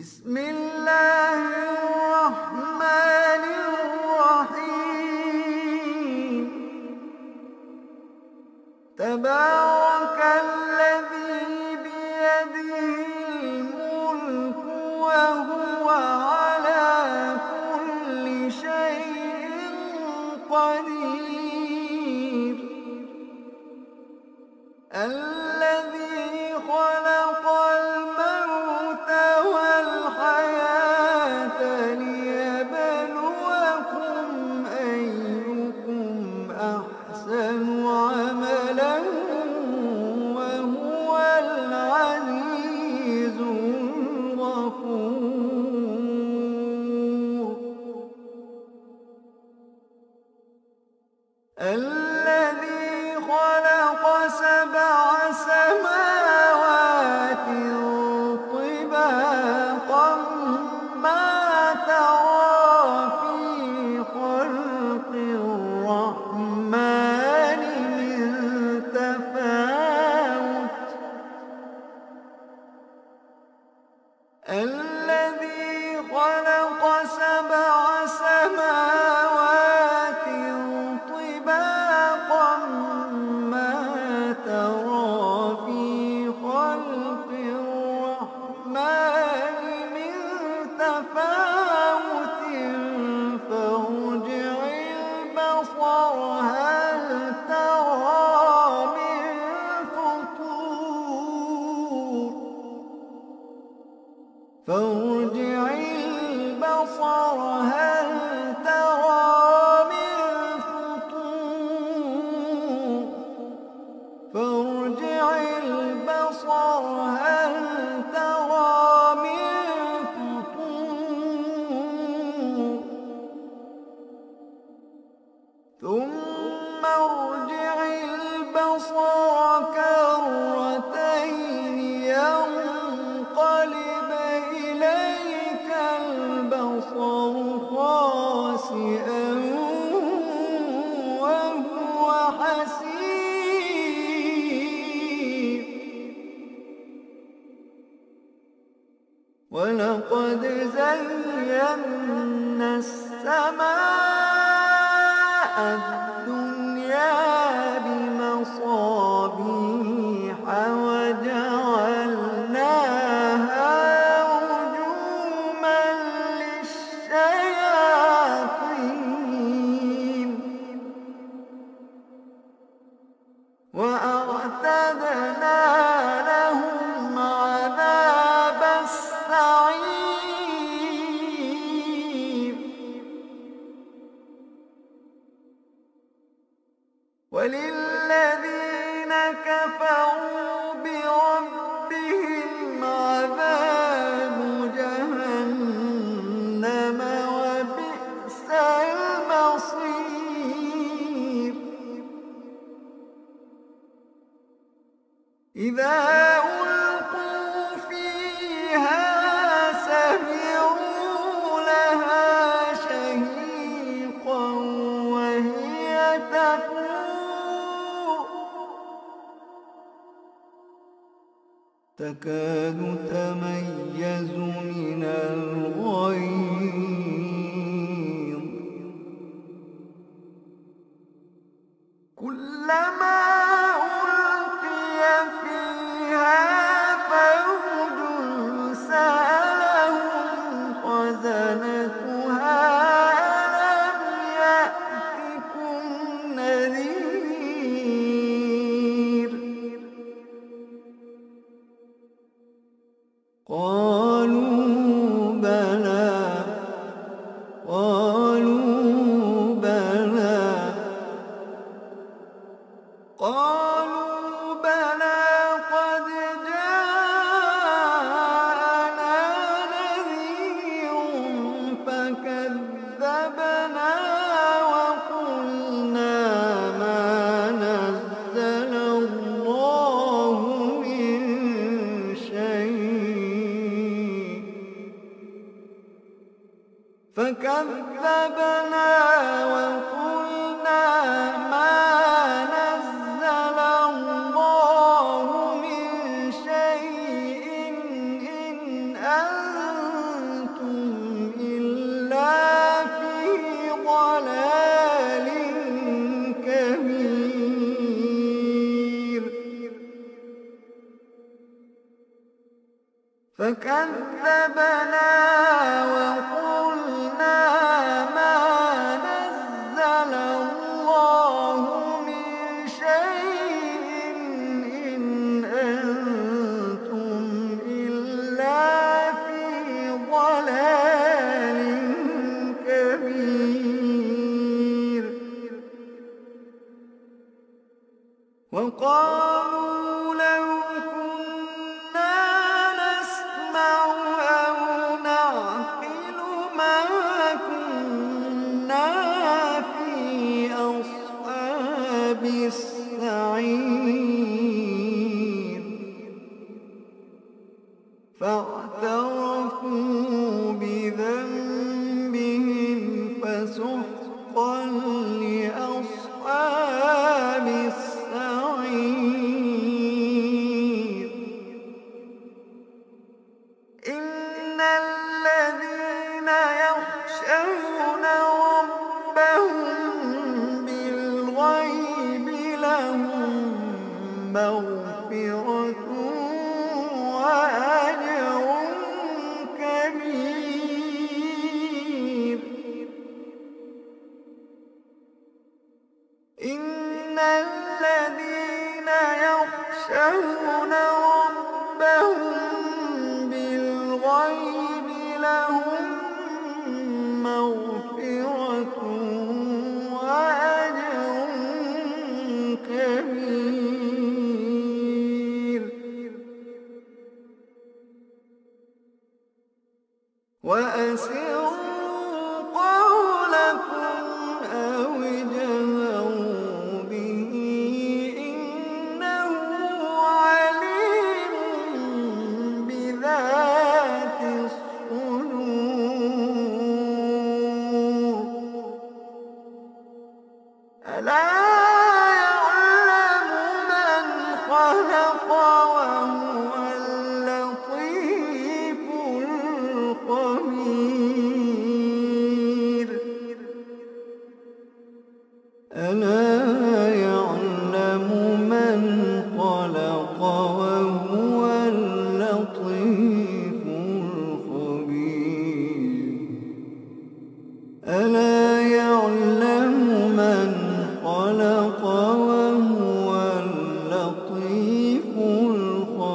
بسم الله الرحمن الرحيم تبارك الذي بيده الملك وهو على كل شيء قدير الذي خلق الموت والحياة ليبلوكم أيكم أحسن عملا وهو العزيز الغفور الذي خلق سبع سماوات طباقا ما ترى في خلق الرحمن من تفاوت الذي خلق سبع سماوات طباقا ما ترى في خلق الرحمن من تفاوت فارجع البصر هل ترى من فطور فارجع البصر هل ترى من فطور فارجع البصر هل ترى من فطور ثم ارجع البصر كرتين ينقلب إليك البصر خاسئا وهو حسير ولقد زينا السماء الدنيا بمصابيح وجعلناها رجوما للشياطين وأعتدنا لهم عذاب السعير وللذين كفروا بربهم عذاب جهنم وبئس المصير إذا ألقوا فيها سمعوا لها شهيقا وهي تفور تكاد تميز من الغيظ كلما ألقي فيها فوج سألهم خزنتها ألم يأتكم نذير قالوا بلى قد جاءنا نذير فكذبنا وقلنا ما نزل الله من شيء فكذبنا وقلنا ما نزل الله من شيء إن أنتم فكذبنا وقلنا ما نزل الله من شيء إن أنتم إلا في ضلال كبير. وقالوا لو كنا نسمع أو نعقل ما كنا في أصحاب السعير. فاعترفوا بذنبهم فسحقا لأصحاب السعير. إن الذين يخشون ربهم بالغيب لهم مغفرة وأجر كبير. إن الذين يخشون ربهم بالغيب لهم مغفرة وأجر كبير. وأسروا قولكم أو اجهروا به إنه عليم بذات الصدور. ألا يعلم من خلق وهو اللطيف الخبير. ألا يعلم من خلق وهو اللطيف الخبير. ألا يعلم من خلق وهو اللطيف الخبير.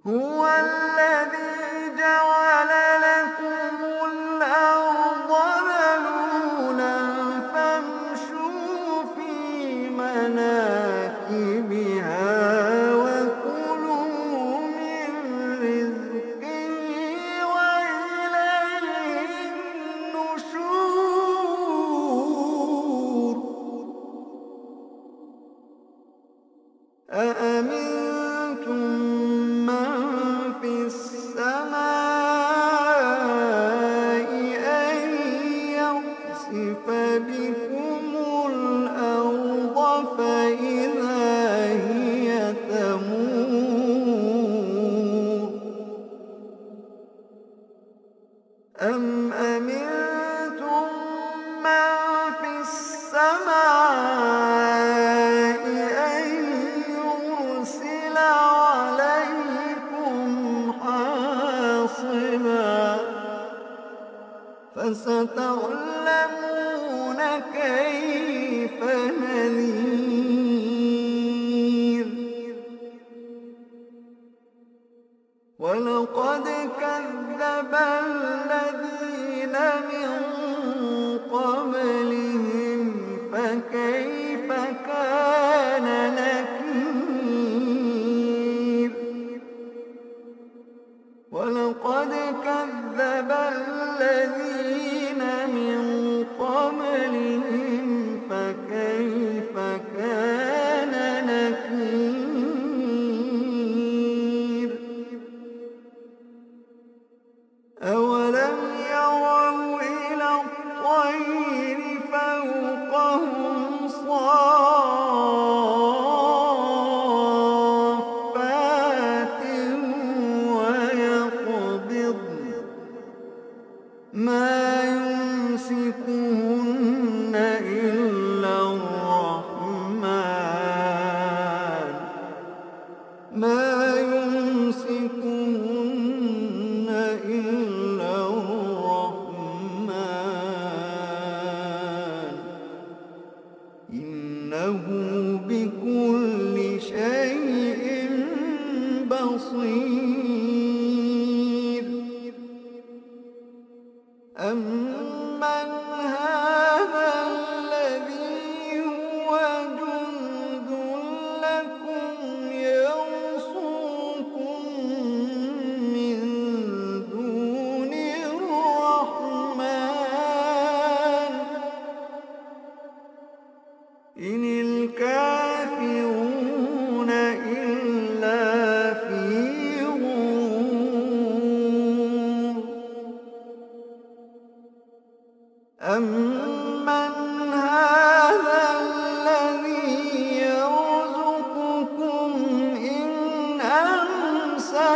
هو الذي جعل لكم الأرض ذلولا فامشوا في مناكبها وكلوا من رزقه وإليه النشور. أأمنتم من في السماء أن يخسف بكم الأرض فإذا هي تمور. أم أمنتم من في السماء أن يرسل عليكم حاصبا. فستعلمون كيف نذير. ولقد كذب الذين من قبلهم فكيف كان نكير. ولقد كذب الذين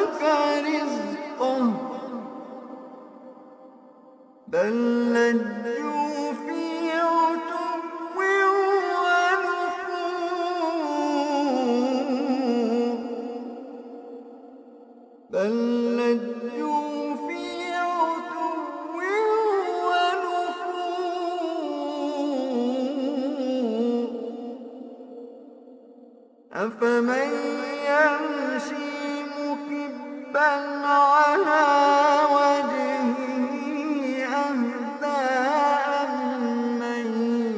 أمسك رزقه بل لجوا في عتو ونفور بل لجوا في عتو ونفور أفمن يمشي مكبا على وجهه أهدى أمن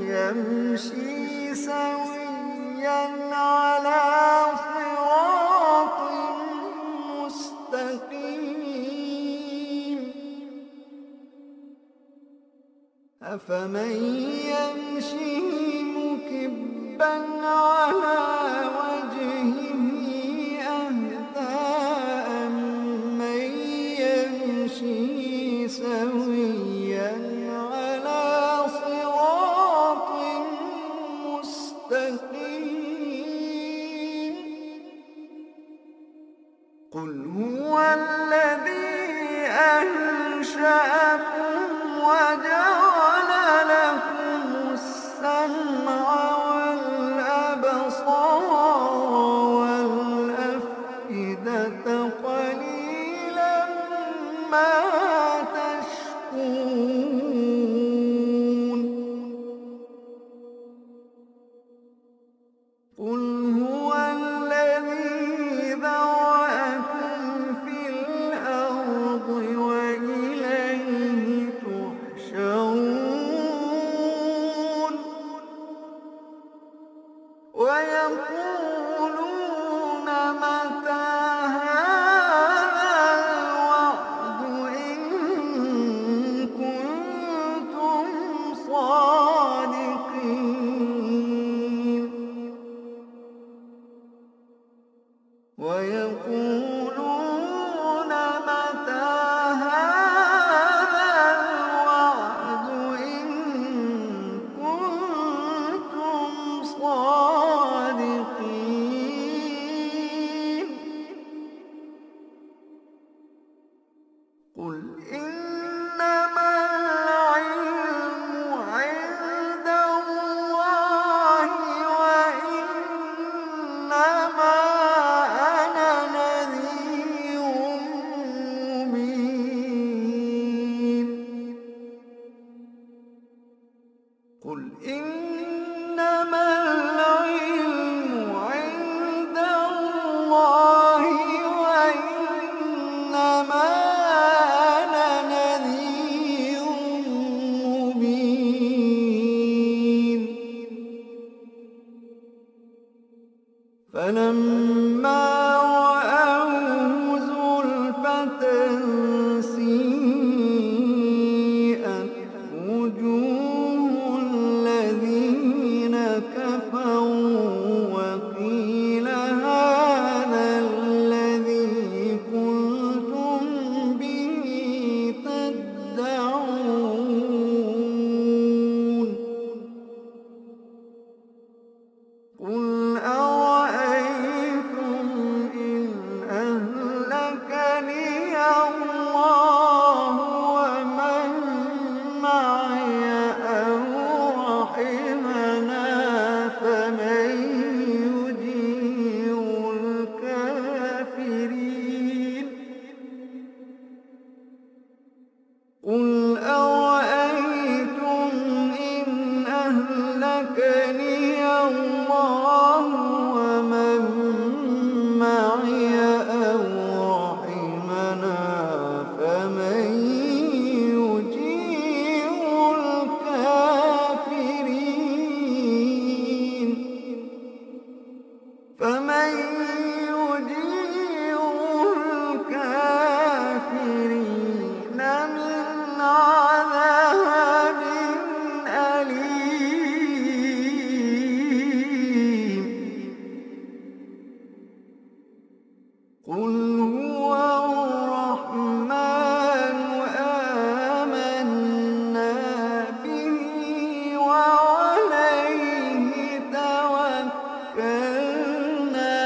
يمشي سويا على صراط مستقيم أفمن يمشي مكبا على وجهه أهدى أمن يمشي سويا على صراط مستقيم قل هو الذي أنشأكم وجعل لكم السمع والأبصار والأفئدة قليلا ما تشكرون قل هو الذي ذرأكم في الأرض وإليه تحشرون ويقولون متى هذا الوعد إن كنتم صادقين ويقولون متى هذا الوعد إن كنتم صادقين قل إنما العلم عند الله وإنما أنا نذير مبين قل إنما العلم عند الله وإنما أنا نذير مبين فلما رأوه زلفة سيئت وجوه الذين كفروا وقيل هذا الذي كنتم به تدعون قل أرأيتم إن أهلكني الله ومن معي أو رحمنا فمن يجير الكافرين قل أرأيتم إن أهلكني الله ومن معي أو رحمنا فمن يجير الكافرين فمن يجير الكافرين من عذاب أليم قل هو الرحمن آمنا به وعليه توكلنا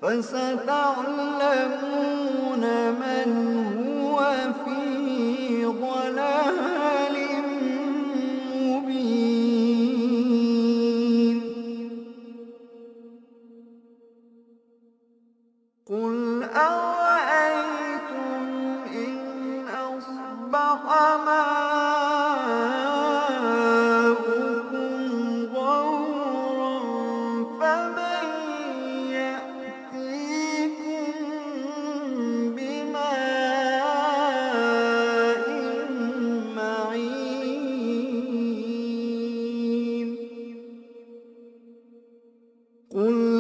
فستعلمون من هو في ضلال مبين. قل أرأيتم إن أصبح ماؤكم غورا فمن يأتيكم بماء معين. قل